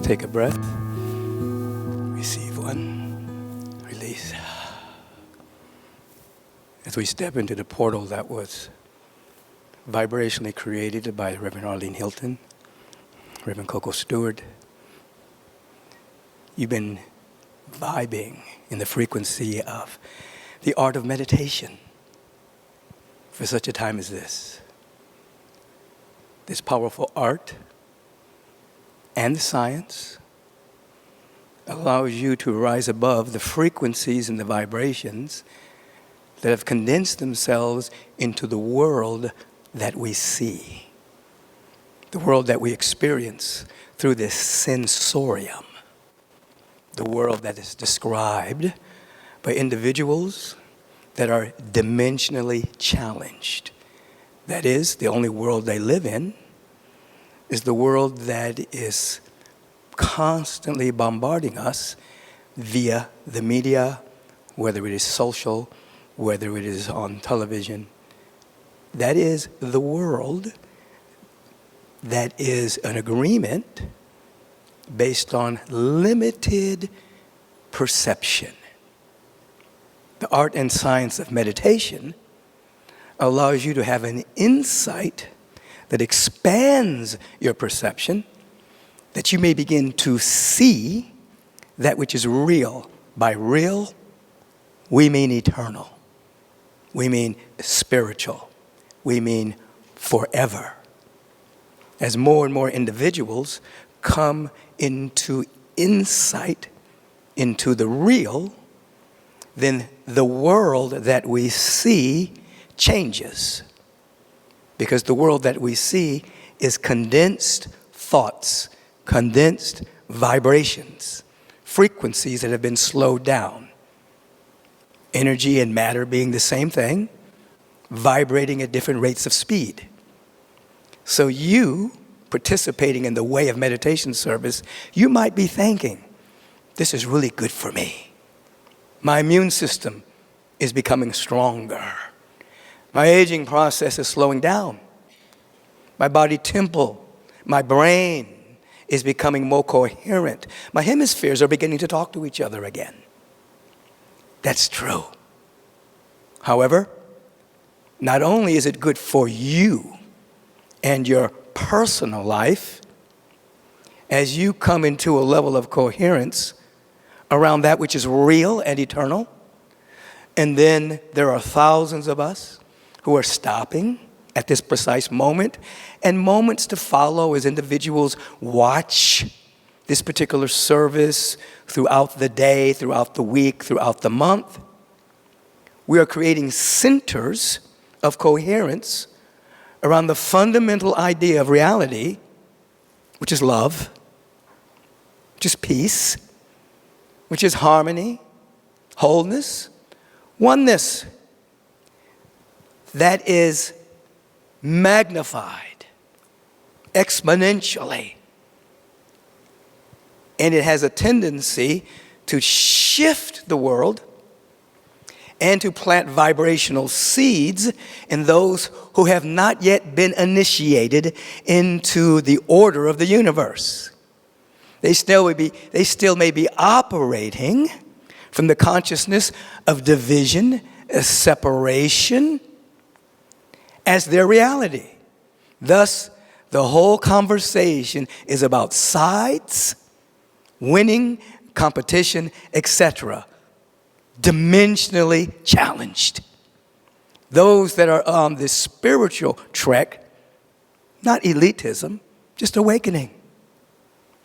Take a breath. Receive one. Release. As we step into the portal that was vibrationally created by Reverend Arlene Hilton, Reverend Coco Stewart, you've been vibing in the frequency of the art of meditation for such a time as this. This powerful art and the science allows you to rise above the frequencies and the vibrations that have condensed themselves into the world that we see, the world that we experience through this sensorium, the world that is described by individuals that are dimensionally challenged. That is, the only world they live in is the world that is constantly bombarding us via the media, whether it is social, whether it is on television. That is the world that is an agreement based on limited perception. The art and science of meditation allows you to have an insight that expands your perception, that you may begin to see that which is real. By real, we mean eternal. We mean spiritual. We mean forever. As more and more individuals come into insight into the real, then the world that we see changes. Because the world that we see is condensed thoughts, condensed vibrations, frequencies that have been slowed down. Energy and matter being the same thing, vibrating at different rates of speed. So you, participating in the way of meditation service, you might be thinking, this is really good for me. My immune system is becoming stronger. My aging process is slowing down. My body temple, my brain is becoming more coherent. My hemispheres are beginning to talk to each other again. That's true. However, not only is it good for you and your personal life, as you come into a level of coherence around that which is real and eternal, and then there are thousands of us who are stopping at this precise moment, and moments to follow as individuals watch this particular service throughout the day, throughout the week, throughout the month. We are creating centers of coherence around the fundamental idea of reality, which is love, which is peace, which is harmony, wholeness, oneness. That is magnified exponentially. And it has a tendency to shift the world and to plant vibrational seeds in those who have not yet been initiated into the order of the universe. They still may be operating from the consciousness of division, separation, as their reality. Thus, the whole conversation is about sides, winning, competition, etc. Dimensionally challenged. Those that are on this spiritual trek, not elitism, just awakening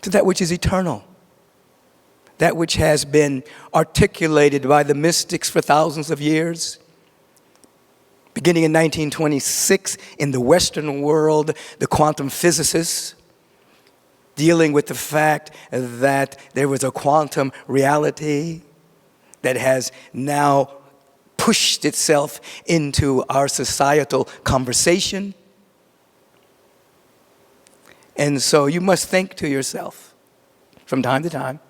to that which is eternal, that which has been articulated by the mystics for thousands of years. Beginning in 1926, in the Western world, the quantum physicists, dealing with the fact that there was a quantum reality that has now pushed itself into our societal conversation. And so you must think to yourself from time to time,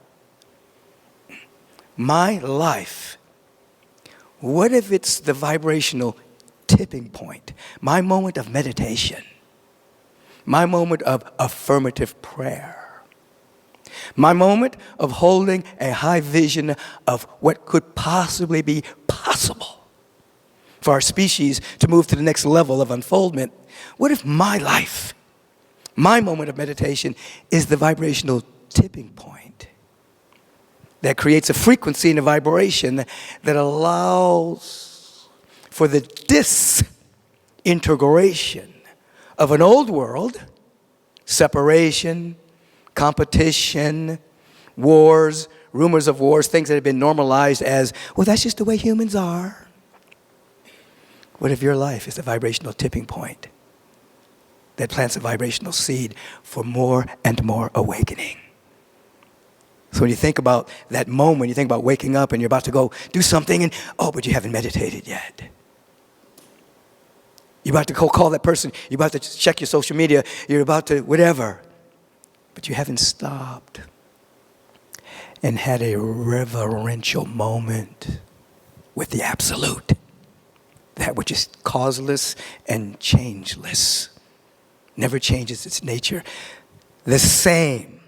my life, what if it's the vibrational tipping point, my moment of meditation, my moment of affirmative prayer, My moment of holding a high vision of what could possibly be possible for our species to move to the next level of unfoldment. What if my life, my moment of meditation, is the vibrational tipping point that creates a frequency and a vibration that allows for the disintegration of an old world, separation, competition, wars, rumors of wars, things that have been normalized as, well, that's just the way humans are. What if your life is the vibrational tipping point that plants a vibrational seed for more and more awakening? So when you think about that moment, you think about waking up and you're about to go do something, and but you haven't meditated yet. You're about to go call that person. You're about to check your social media. You're about to whatever. But you haven't stopped and had a reverential moment with the Absolute. That which is causeless and changeless. Never changes its nature. The same.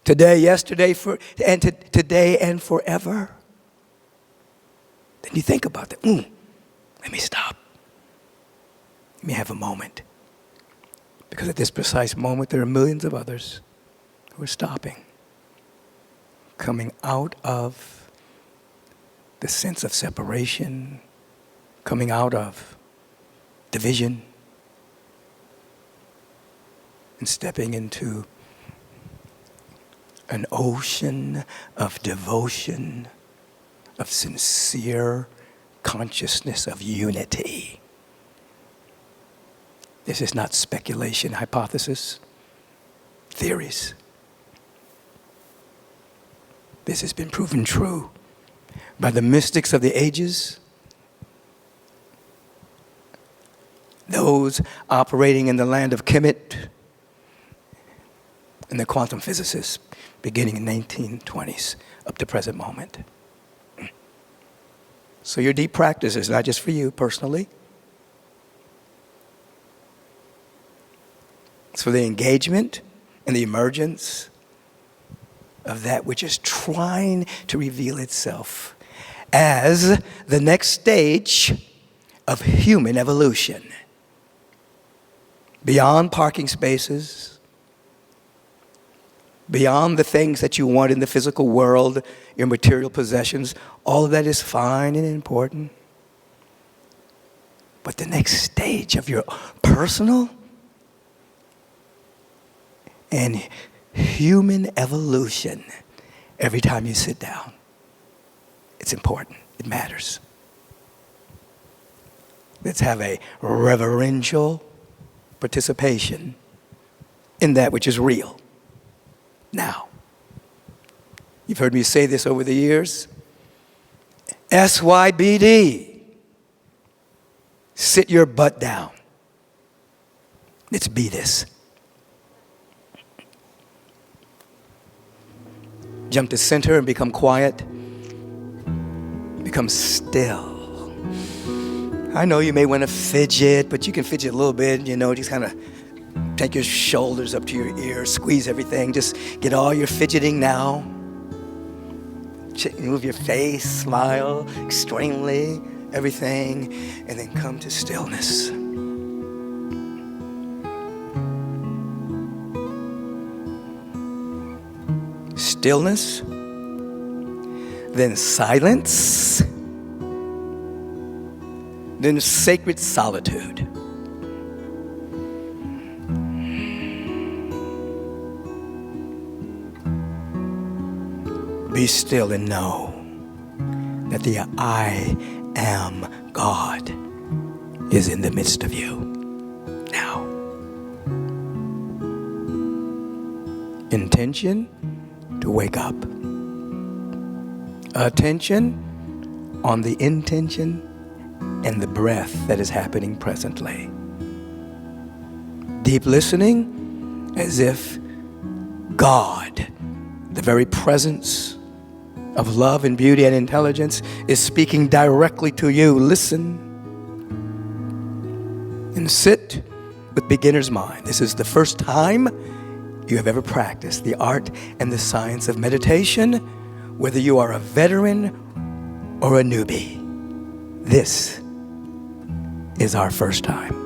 Today, yesterday, today and forever. Then you think about that. Let me stop. Let me have a moment. Because at this precise moment, there are millions of others who are stopping. Coming out of the sense of separation. Coming out of division. And stepping into an ocean of devotion, of sincere consciousness of unity. This is not speculation, hypothesis, theories. This has been proven true by the mystics of the ages, those operating in the land of Kemet, and the quantum physicists beginning in the 1920s up to present moment. So your deep practice is not just for you personally. It's for the engagement and the emergence of that which is trying to reveal itself as the next stage of human evolution. Beyond parking spaces, beyond the things that you want in the physical world, your material possessions, all of that is fine and important. But the next stage of your personal and human evolution, every time you sit down, it's important. It matters. Let's have a reverential participation in that which is real. Now, you've heard me say this over the years. SYBD. Sit your butt down. Let's be this. Jump to center and become quiet. Become still. I know you may want to fidget, but you can fidget a little bit, just kind of take your shoulders up to your ears, squeeze everything. Just get all your fidgeting now. Move your face, smile extremely, everything, and then come to stillness. Stillness, then silence, then sacred solitude. Be still and know that the I am God is in the midst of you now. Intention to wake up. Attention on the intention and the breath that is happening presently. Deep listening as if God, the very presence of love and beauty and intelligence, is speaking directly to you. Listen and sit with beginner's mind. This is the first time you have ever practiced the art and the science of meditation, whether you are a veteran or a newbie. This is our first time.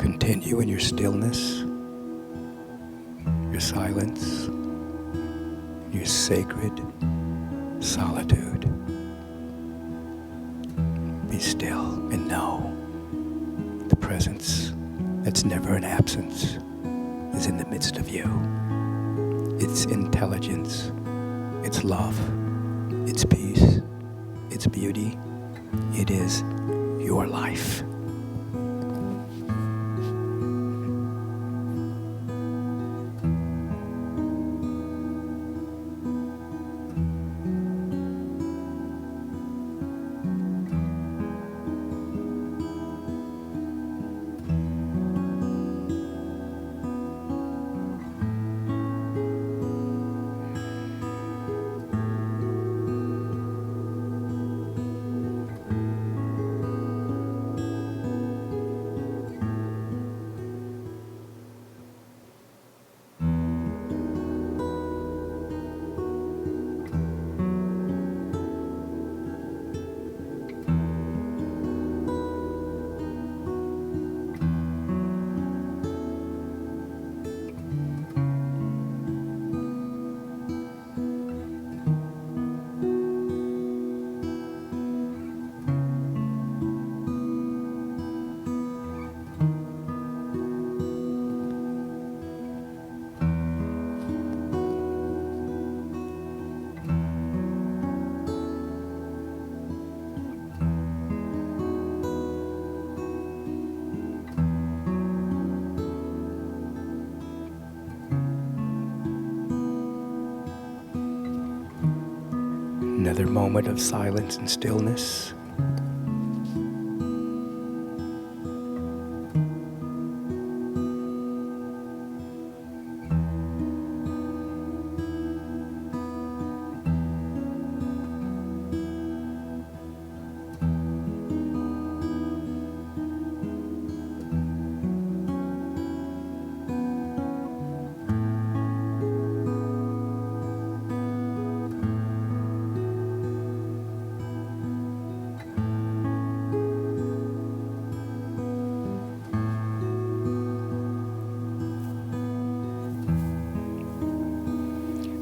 Continue in your stillness, your silence, your sacred solitude. Be still and know the presence that's never an absence is in the midst of you. It's intelligence, it's love, it's peace, it's beauty. It is your life. Another moment of silence and stillness.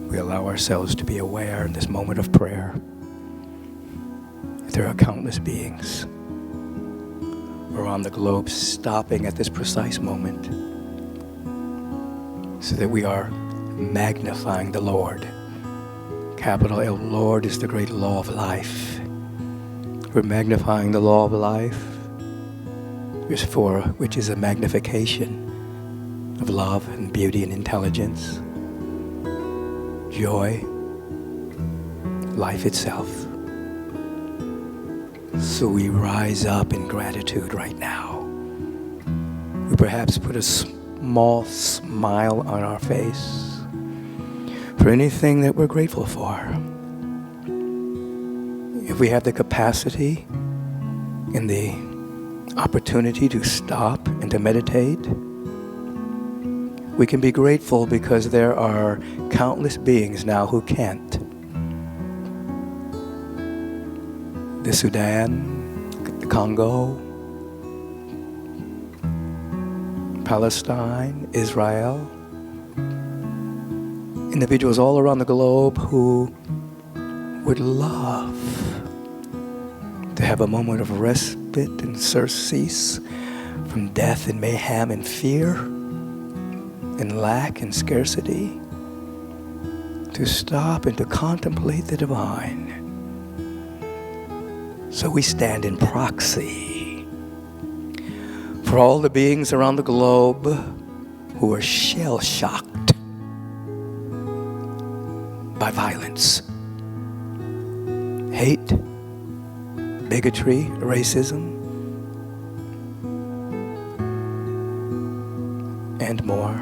We allow ourselves to be aware in this moment of prayer that there are countless beings around the globe stopping at this precise moment so that we are magnifying the Lord. Capital L, Lord is the great law of life. We're magnifying the law of life, which is a magnification of love and beauty and intelligence, joy, life itself. So we rise up in gratitude right now. We perhaps put a small smile on our face for anything that we're grateful for. If we have the capacity and the opportunity to stop and to meditate, we can be grateful because there are countless beings now who can't. The Sudan, the Congo, Palestine, Israel, individuals all around the globe who would love to have a moment of respite and surcease from death and mayhem and fear and lack and scarcity, to stop and to contemplate the divine. So we stand in proxy for all the beings around the globe who are shell-shocked by violence, hate, bigotry, racism, and more.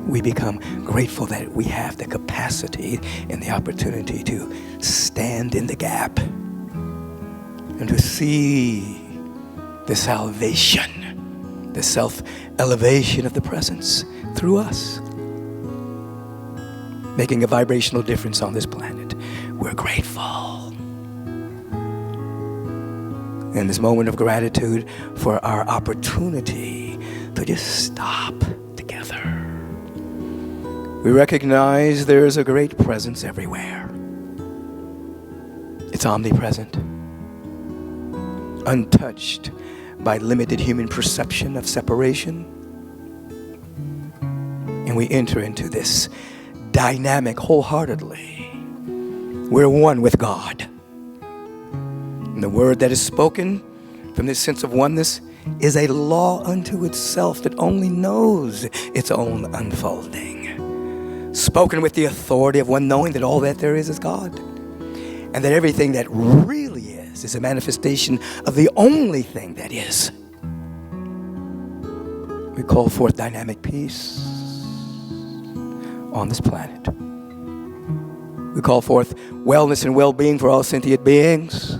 We become grateful that we have the capacity and the opportunity to stand in the gap and to see the salvation, the self-elevation of the presence through us, making a vibrational difference on this planet. We're grateful. in this moment of gratitude for our opportunity to just stop together. We recognize there is a great presence everywhere. It's omnipresent, untouched by limited human perception of separation. And we enter into this dynamic wholeheartedly. We're one with God. And the word that is spoken from this sense of oneness is a law unto itself that only knows its own unfolding. Spoken with the authority of one knowing that all that there is God. And that everything that really is a manifestation of the only thing that is. We call forth dynamic peace on this planet. We call forth wellness and well-being for all sentient beings.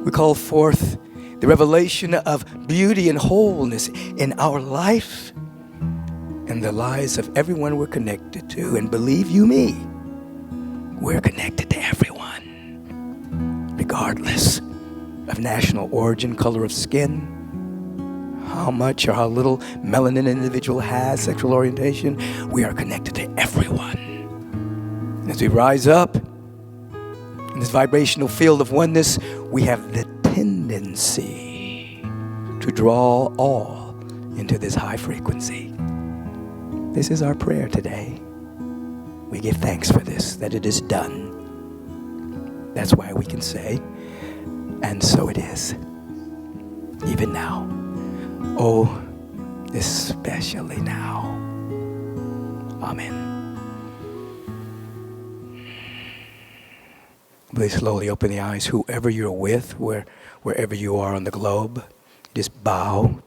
We call forth the revelation of beauty and wholeness in our life and the lives of everyone we're connected to. And believe you me, we're connected to everyone, regardless of national origin, color of skin, how much or how little melanin an individual has, sexual orientation. We are connected to everyone. And as we rise up in this vibrational field of oneness, we have the tendency to draw all into this high frequency. This is our prayer today. We give thanks for this, that it is done. That's why we can say, and so it is, even now. Oh, especially now. Amen. Please slowly open the eyes. Whoever you're with, wherever you are on the globe, just bow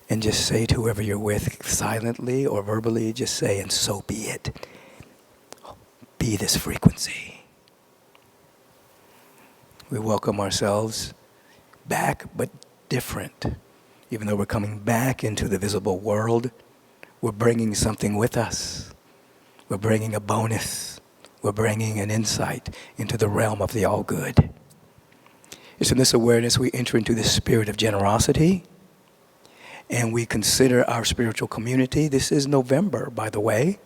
and just say to whoever you're with, silently or verbally, just say, and so be it. Be this frequency. We welcome ourselves back, but different. Even though we're coming back into the visible world, we're bringing something with us. We're bringing a bonus. We're bringing an insight into the realm of the all-good. It's in this awareness we enter into the spirit of generosity, and we consider our spiritual community. This is November, by the way,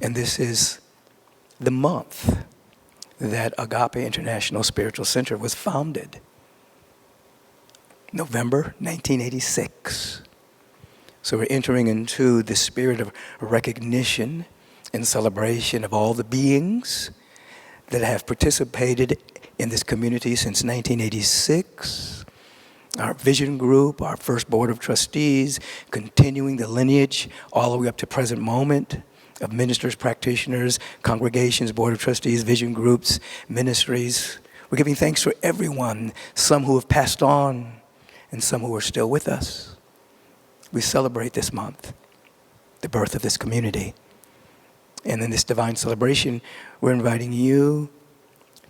and this is the month that Agape International Spiritual Center was founded. November 1986. So we're entering into the spirit of recognition and celebration of all the beings that have participated in this community since 1986. Our vision group, our first board of trustees, continuing the lineage all the way up to present moment of ministers, practitioners, congregations, board of trustees, vision groups, ministries. We're giving thanks for everyone, some who have passed on and some who are still with us. We celebrate this month, the birth of this community. And in this divine celebration, we're inviting you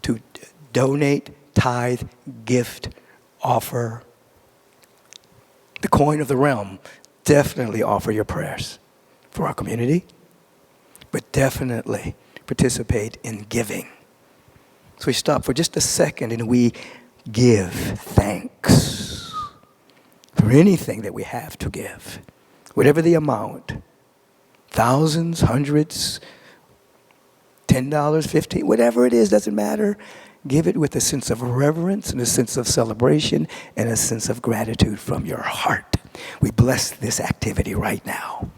to donate, tithe, gift, offer. The coin of the realm, definitely offer your prayers for our community, but definitely participate in giving. So we stop for just a second and we give thanks for anything that we have to give, whatever the amount. Thousands, hundreds, $10, $15, whatever it is, doesn't matter. Give it with a sense of reverence and a sense of celebration and a sense of gratitude from your heart. We bless this activity right now.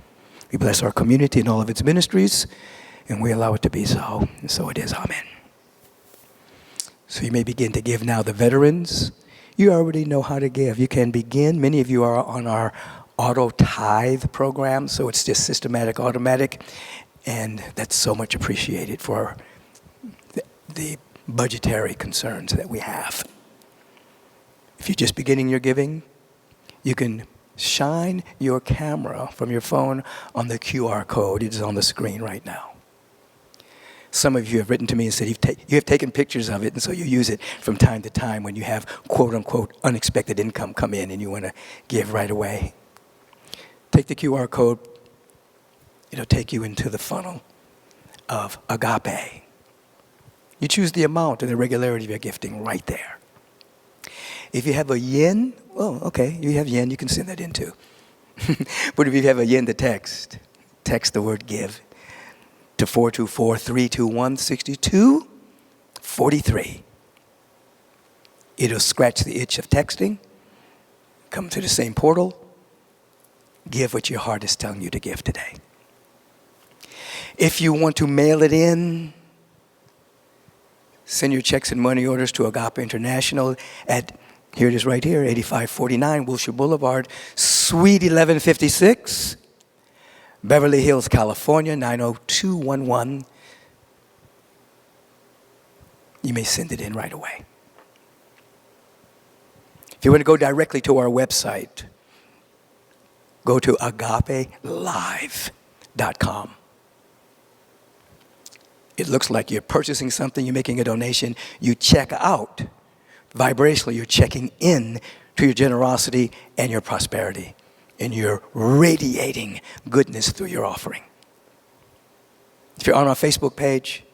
We bless our community and all of its ministries, and we allow it to be so. And so it is. Amen. So you may begin to give now. The veterans, you already know how to give. You can begin. Many of you are on our auto tithe program, so it's just systematic, automatic, and that's so much appreciated for the budgetary concerns that we have. If you're just beginning your giving, you can shine your camera from your phone on the QR code. It is on the screen right now. Some of you have written to me and said you have taken pictures of it, and so you use it from time to time when you have quote-unquote unexpected income come in and you want to give right away. Take the QR code. It'll take you into the funnel of Agape. You choose the amount and the regularity of your gifting right there. If you have a yen, well, okay, you have yen, you can send that in too. But if you have a yen to text the word give to 424-321-6243. It'll scratch the itch of texting, come to the same portal, give what your heart is telling you to give today. If you want to mail it in, send your checks and money orders to Agape International at, here it is right here, 8549 Wilshire Boulevard, Suite 1156, Beverly Hills, California, 90211. You may send it in right away. If you want to go directly to our website, go to agapelive.com. It looks like you're purchasing something, you're making a donation, you check out. Vibrationally, you're checking in to your generosity and your prosperity, and you're radiating goodness through your offering. If you're on our Facebook page,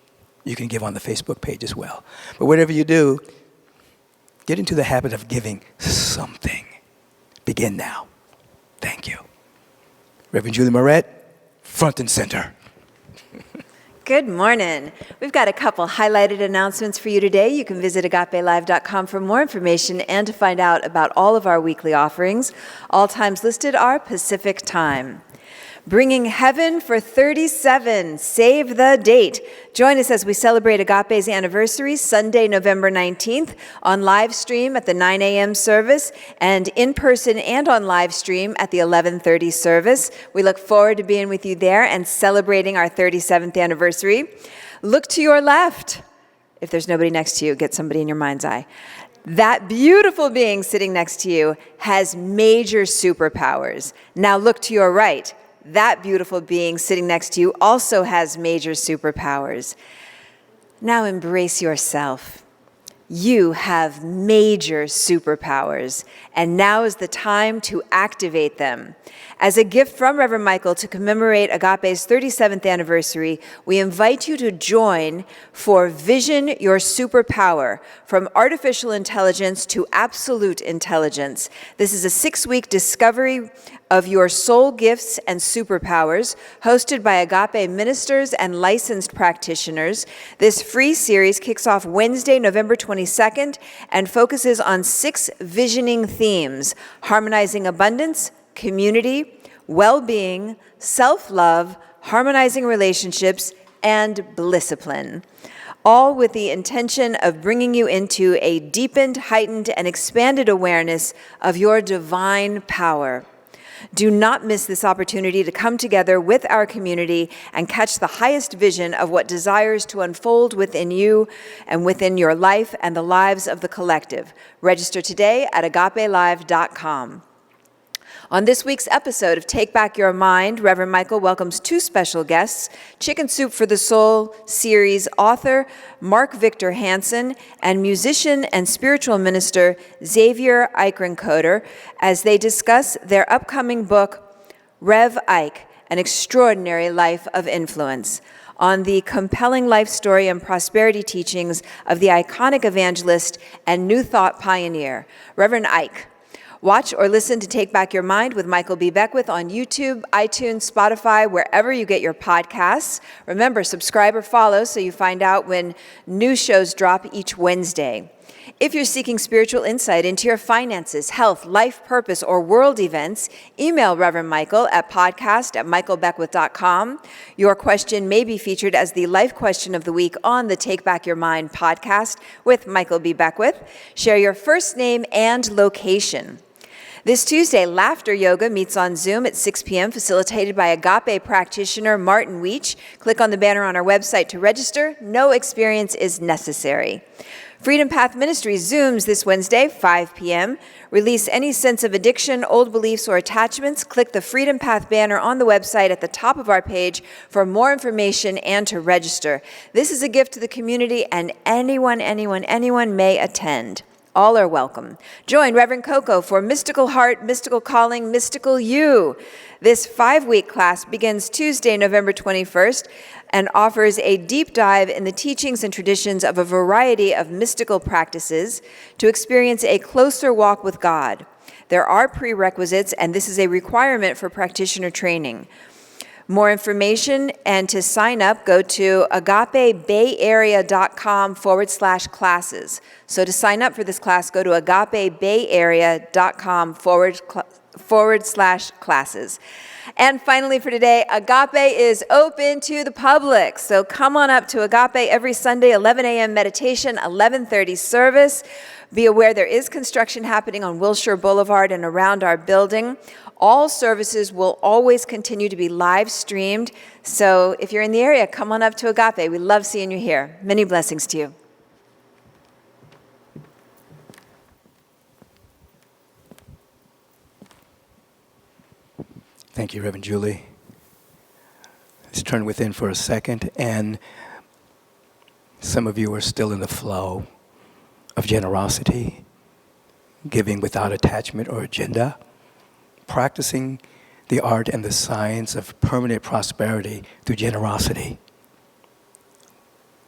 you can give on the Facebook page as well. But whatever you do, get into the habit of giving something. Begin now. Thank you. Reverend Julie Moret, front and center. Good morning. We've got a couple highlighted announcements for you today. You can visit agapelive.com for more information and to find out about all of our weekly offerings. All times listed are Pacific Time. Bringing Heaven for 37, save the date. Join us as we celebrate Agape's anniversary, Sunday, November 19th, on live stream at the 9 a.m. service, and in person and on live stream at the 11:30 service. We look forward to being with you there and celebrating our 37th anniversary. Look to your left. If there's nobody next to you, get somebody in your mind's eye. That beautiful being sitting next to you has major superpowers. Now look to your right. That beautiful being sitting next to you also has major superpowers. Now embrace yourself. You have major superpowers, and now is the time to activate them. As a gift from Reverend Michael to commemorate Agape's 37th anniversary, we invite you to join for Vision Your Superpower, from artificial intelligence to absolute intelligence. This is a 6-week discovery of your soul gifts and superpowers, hosted by Agape ministers and licensed practitioners. This free series kicks off Wednesday, November 22nd, and focuses on 6 visioning themes: harmonizing abundance, community, well-being, self-love, harmonizing relationships, and blisscipline, all with the intention of bringing you into a deepened, heightened, and expanded awareness of your divine power. Do not miss this opportunity to come together with our community and catch the highest vision of what desires to unfold within you and within your life and the lives of the collective. Register today at agapelive.com. On this week's episode of Take Back Your Mind, Reverend Michael welcomes 2 special guests: Chicken Soup for the Soul series author Mark Victor Hansen and musician and spiritual minister Xavier Eichenkoder, as they discuss their upcoming book, Rev Ike, An Extraordinary Life of Influence, on the compelling life story and prosperity teachings of the iconic evangelist and New Thought pioneer, Reverend Ike. Watch or listen to Take Back Your Mind with Michael B. Beckwith on YouTube, iTunes, Spotify, wherever you get your podcasts. Remember, subscribe or follow so you find out when new shows drop each Wednesday. If you're seeking spiritual insight into your finances, health, life purpose, or world events, email Reverend Michael at podcast@michaelbeckwith.com. Your question may be featured as the life question of the week on the Take Back Your Mind podcast with Michael B. Beckwith. Share your first name and location. This Tuesday, Laughter Yoga meets on Zoom at 6 p.m., facilitated by Agape practitioner Martin Weech. Click on the banner on our website to register. No experience is necessary. Freedom Path Ministries Zooms this Wednesday, 5 p.m. Release any sense of addiction, old beliefs, or attachments. Click the Freedom Path banner on the website at the top of our page for more information and to register. This is a gift to the community, and anyone may attend. All are welcome. Join Reverend Coco for Mystical Heart, Mystical Calling, Mystical You. This 5-week class begins Tuesday, November 21st, and offers a deep dive in the teachings and traditions of a variety of mystical practices to experience a closer walk with God. There are prerequisites, and this is a requirement for practitioner training. More information and to sign up, go to agapebayarea.com/classes. So to sign up for this class, go to agapebayarea.com/classes. And finally for today, Agape is open to the public. So come on up to Agape every Sunday, 11 a.m. meditation, 11:30 service. Be aware there is construction happening on Wilshire Boulevard and around our building. All services will always continue to be live streamed. So if you're in the area, come on up to Agape. We love seeing you here. Many blessings to you. Thank you, Reverend Julie. Let's turn within for a second. And some of you are still in the flow of generosity, giving without attachment or agenda, practicing the art and the science of permanent prosperity through generosity.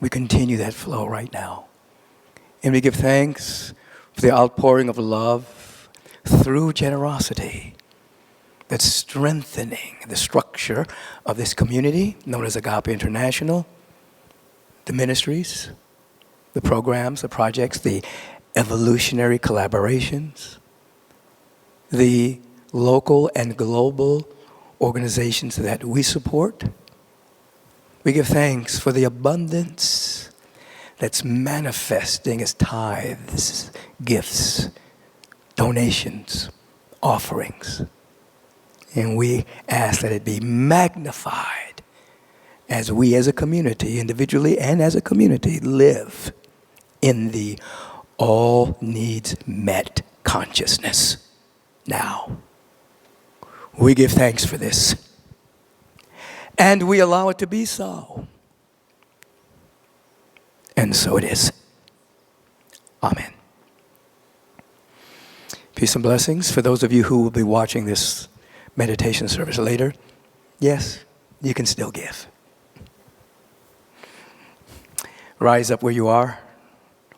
We continue that flow right now. And we give thanks for the outpouring of love through generosity that's strengthening the structure of this community known as Agape International, the ministries, the programs, the projects, the evolutionary collaborations, the local and global organizations that we support. We give thanks for the abundance that's manifesting as tithes, gifts, donations, offerings. And we ask that it be magnified as we as a community, individually and as a community, live in the all needs met consciousness now. We give thanks for this. And we allow it to be so. And so it is. Amen. Peace and blessings for those of you who will be watching this meditation service later. Yes, you can still give. Rise up where you are,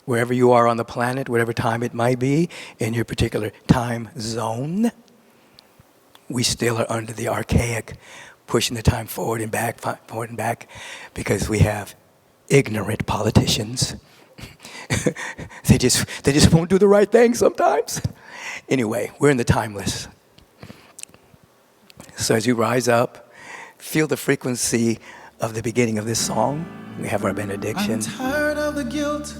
wherever you are on the planet, whatever time it might be, in your particular time zone. We still are under the archaic, pushing the time forward and back, because we have ignorant politicians. They just won't do the right thing sometimes. Anyway, we're in the timeless. So as you rise up, feel the frequency of the beginning of this song. We have our benediction. I'm tired of the guilt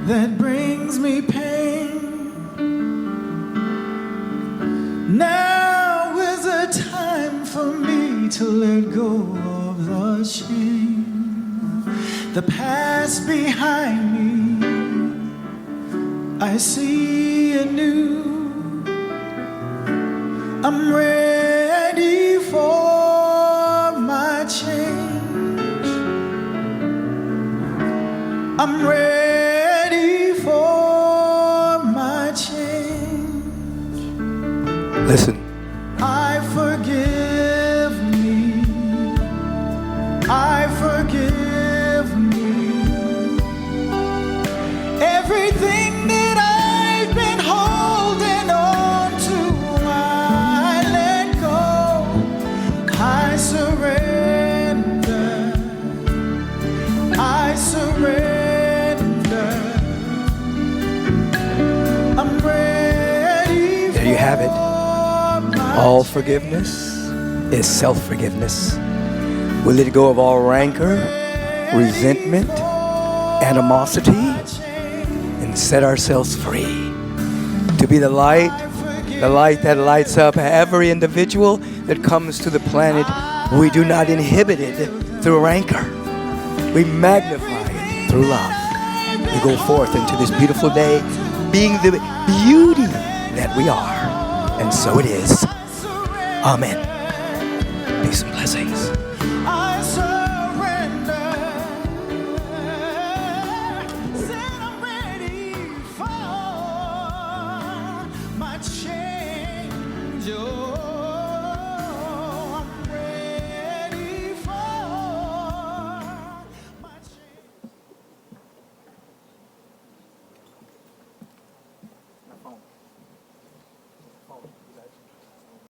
that brings me pain. Now is the time for me to let go of the shame. The past behind me, I see anew. I'm ready for my change. I'm ready for my change. Listen. I forgive me. I forgive me. Everything that I've been holding on to, I let go. I surrender. I surrender. I'm ready. There you have it. All forgiveness is self-forgiveness. We let go of all rancor, resentment, animosity, and set ourselves free to be the light that lights up every individual that comes to the planet. We do not inhibit it through rancor. We magnify it through love. We go forth into this beautiful day being the beauty that we are. And so it is. Amen. Peace and blessings. I surrender. Said I'm ready. your